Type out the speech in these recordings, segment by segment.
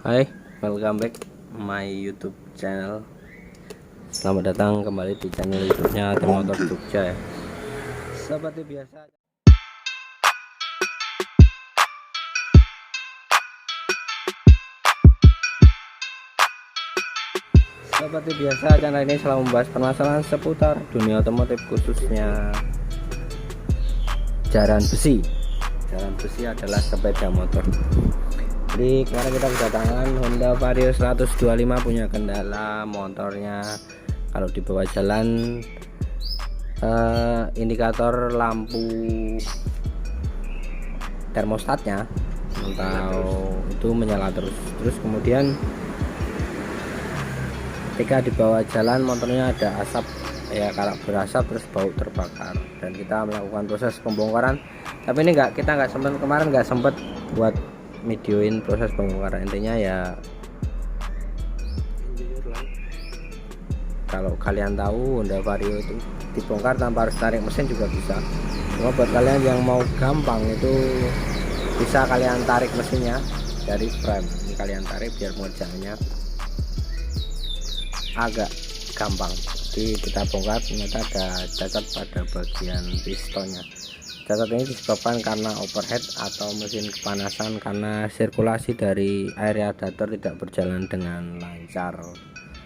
Hai, welcome back my YouTube channel. Selamat datang kembali di channel YouTube-nya Tim Motor Jogja ya. Seperti biasa, channel ini selalu membahas permasalahan seputar dunia otomotif, khususnya jaran besi. Jaran besi adalah sepeda motor. Jadi kemarin kita kedatangan Honda Vario 125 punya kendala motornya. Kalau dibawa jalan indikator lampu termostatnya atau itu menyala terus kemudian ketika dibawa jalan motornya ada asap, ya kalau berasap terus bau terbakar, dan kita melakukan proses pembongkaran. Tapi ini kita nggak sempat kemarin buat videoin proses pembongkaran. Intinya ya kalau kalian tahu Honda Vario itu dibongkar tanpa harus tarik mesin juga bisa. Cuma buat kalian yang mau gampang itu bisa kalian tarik mesinnya dari frame. Ini kalian tarik biar pengerjaannya agak gampang. Jadi kita bongkar, ternyata ada cacat pada bagian pistonnya. Cacat ini disebabkan karena overheat atau mesin kepanasan karena sirkulasi dari air radiator tidak berjalan dengan lancar.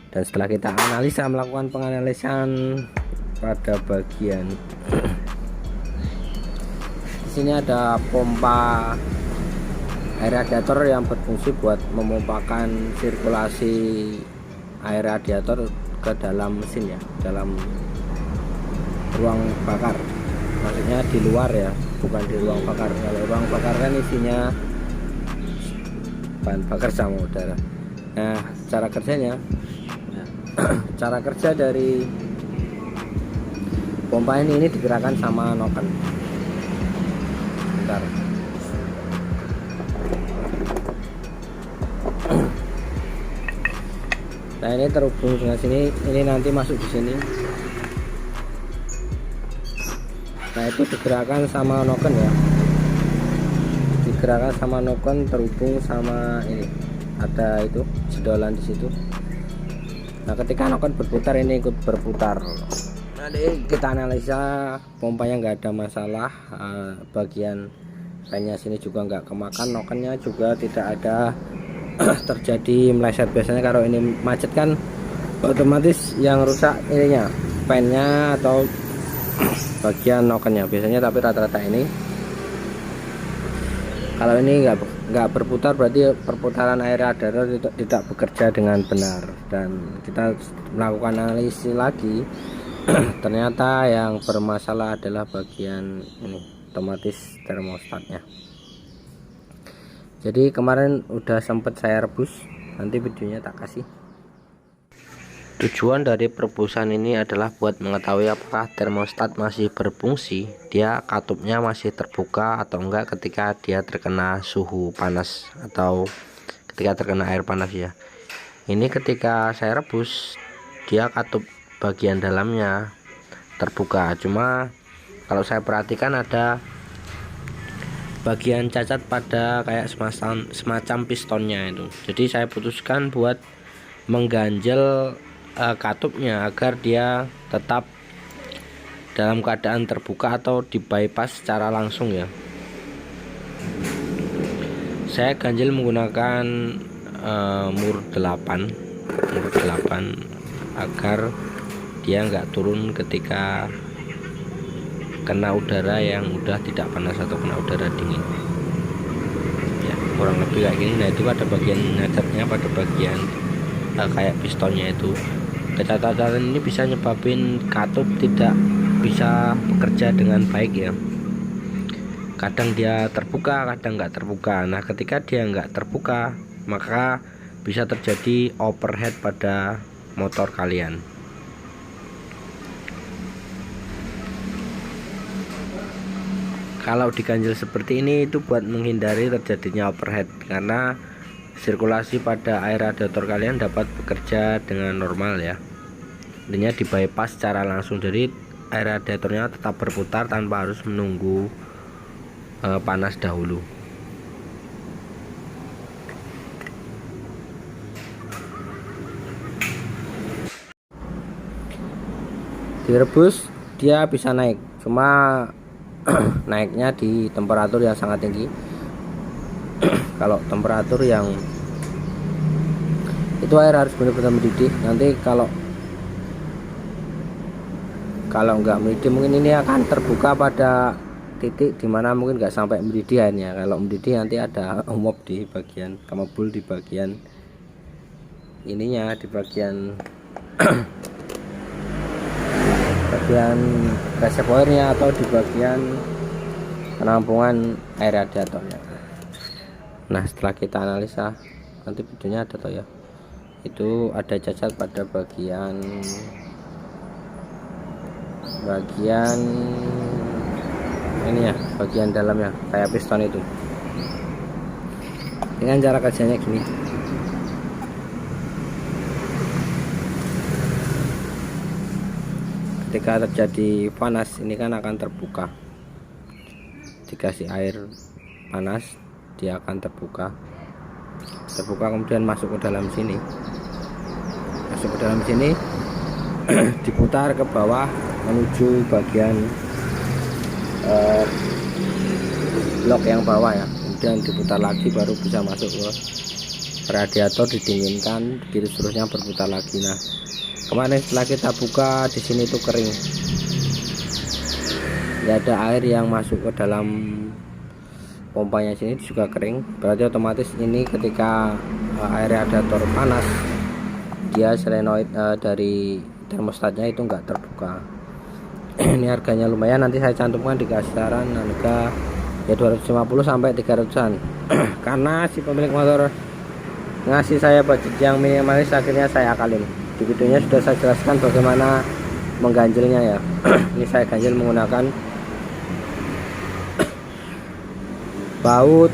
Dan setelah kita analisa, melakukan penganalisan pada bagian di sini ada pompa air radiator yang berfungsi buat memompakan sirkulasi air radiator ke dalam mesin ya, dalam ruang bakar. Maksudnya di luar ya, bukan di ruang bakar. Kalau ruang bakar kan isinya bahan bakar sama udara. Nah, cara kerjanya cara kerja dari pompa ini digerakkan sama noken. Bentar. Nah, ini terhubung dengan sini, ini nanti masuk di sini. Nah, itu digerakkan sama noken ya, digerakkan sama noken, terhubung sama ini, ada itu sedolan di situ. Nah, ketika noken berputar, ini ikut berputar. Nanti kita analisa, pompanya nggak ada masalah, bagian pennya sini juga nggak kemakan, nokennya juga tidak ada terjadi meleset. Biasanya kalau ini macet kan otomatis yang rusak ininya pennya atau bagian nokennya biasanya. Tapi rata-rata ini kalau ini nggak berputar, berarti perputaran air radiator tidak bekerja dengan benar. Dan kita melakukan analisis lagi ternyata yang bermasalah adalah bagian ini, otomatis termostatnya. Jadi kemarin udah sempet saya rebus, nanti videonya tak kasih. Tujuan dari perebusan ini adalah buat mengetahui apakah termostat masih berfungsi, dia katupnya masih terbuka atau enggak ketika dia terkena suhu panas atau ketika terkena air panas ya. Ini ketika saya rebus, dia katup bagian dalamnya terbuka. Cuma kalau saya perhatikan ada bagian cacat pada kayak semacam pistonnya itu. Jadi saya putuskan buat mengganjel katupnya agar dia tetap dalam keadaan terbuka atau di bypass secara langsung ya. Saya ganjel menggunakan mur 8 agar dia nggak turun ketika kena udara yang udah tidak panas atau kena udara dingin ya, kurang lebih kayak gini. Nah, itu ada bagian cacatnya pada bagian kayak pistonnya itu. Kecacatan ini bisa nyebabin katup tidak bisa bekerja dengan baik ya. Kadang dia terbuka, kadang nggak terbuka. Nah, ketika dia nggak terbuka, maka bisa terjadi overheat pada motor kalian. Kalau diganjel seperti ini itu buat menghindari terjadinya overheat, karena sirkulasi pada air radiator kalian dapat bekerja dengan normal ya. Intinya di bypass secara langsung, jadi air radiatornya tetap berputar tanpa harus menunggu panas dahulu. direbus dia bisa naik, cuma naiknya di temperatur yang sangat tinggi. Kalau temperatur yang itu air harus benar-benar mendidih. Nanti kalau nggak mendidih mungkin ini akan terbuka pada titik dimana mungkin nggak sampai mendidih airnya. Kalau mendidih nanti ada uap di bagian kemebul, di bagian ininya, di bagian bagian reservoirnya atau di bagian penampungan air radiatornya. Nah setelah kita analisa, nanti videonya ada toh ya, itu ada cacat pada bagian ini ya, bagian dalamnya kayak piston itu. Dengan cara kerjanya gini, ketika terjadi panas ini kan akan terbuka, dikasih air panas dia akan terbuka kemudian masuk ke dalam sini, diputar ke bawah menuju bagian blok yang bawah ya, kemudian diputar lagi baru bisa masuk ke radiator, didinginkan, begitu seterusnya berputar lagi. Nah kemarin setelah kita buka di sini itu kering, nggak ada air yang masuk ke dalam pompanya, sini juga kering, berarti otomatis ini ketika air radiator panas dia solenoid dari termostatnya itu enggak terbuka. Ini harganya lumayan, nanti saya cantumkan di kisaran harga ya 250 sampai 300-an. Karena si pemilik motor ngasih saya budget yang minimalis, akhirnya saya akalin. Di videonya sudah saya jelaskan bagaimana mengganjilnya ya. Ini saya ganjil menggunakan baut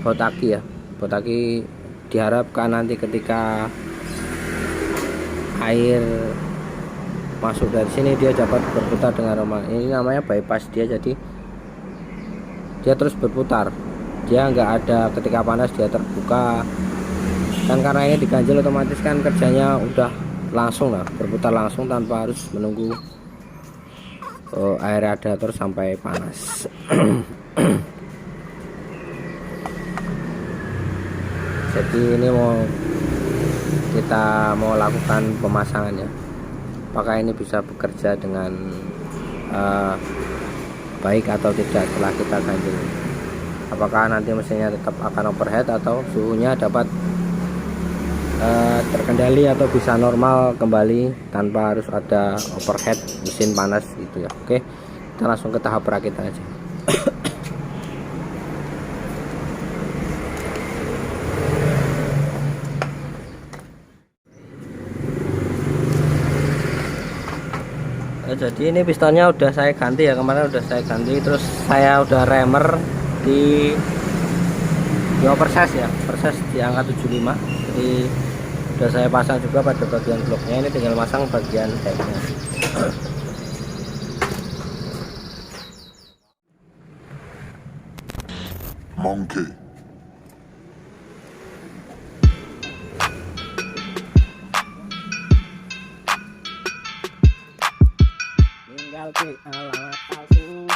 aki ya, baut aki. Diharapkan nanti ketika air masuk dari sini dia dapat berputar dengan normal. Ini namanya bypass dia, jadi dia terus berputar, dia nggak ada ketika panas dia terbuka. Dan karena ini diganjil otomatis kan kerjanya udah langsung lah, berputar langsung tanpa harus menunggu air radiator sampai panas. Jadi ini kita mau lakukan pemasangannya, apakah ini bisa bekerja dengan baik atau tidak setelah kita ganjil. Apakah nanti mesinnya tetap akan overheat atau suhunya dapat terkendali atau bisa normal kembali tanpa harus ada overheat mesin panas gitu ya. Oke, kita langsung ke tahap perakitan aja. Jadi ini pistonnya udah saya ganti ya, kemarin udah saya ganti, terus saya udah remer di oversize ya, oversize di angka 75. Jadi udah saya pasang juga pada bagian bloknya, ini tinggal masang bagian headnya. Monkey. Tinggal klik alamat palsu.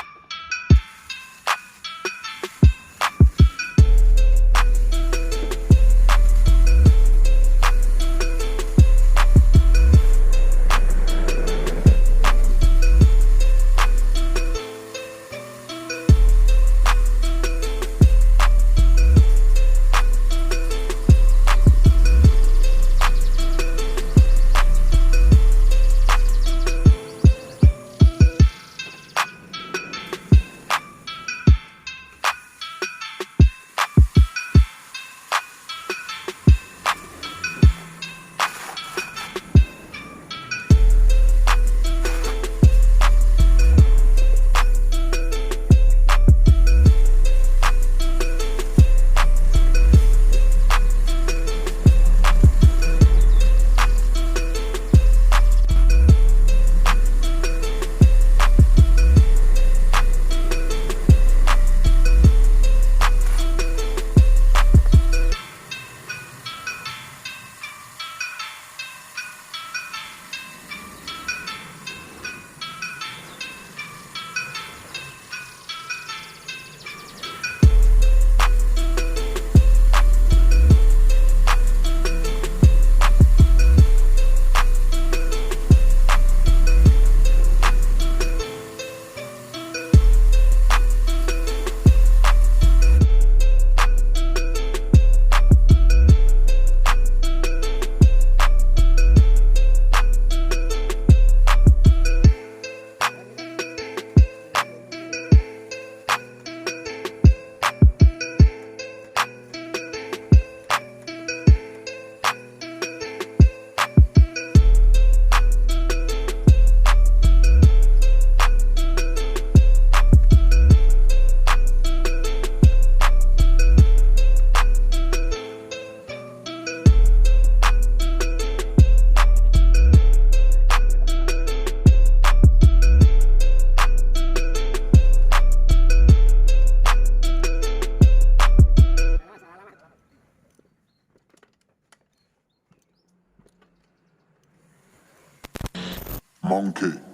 Monkey.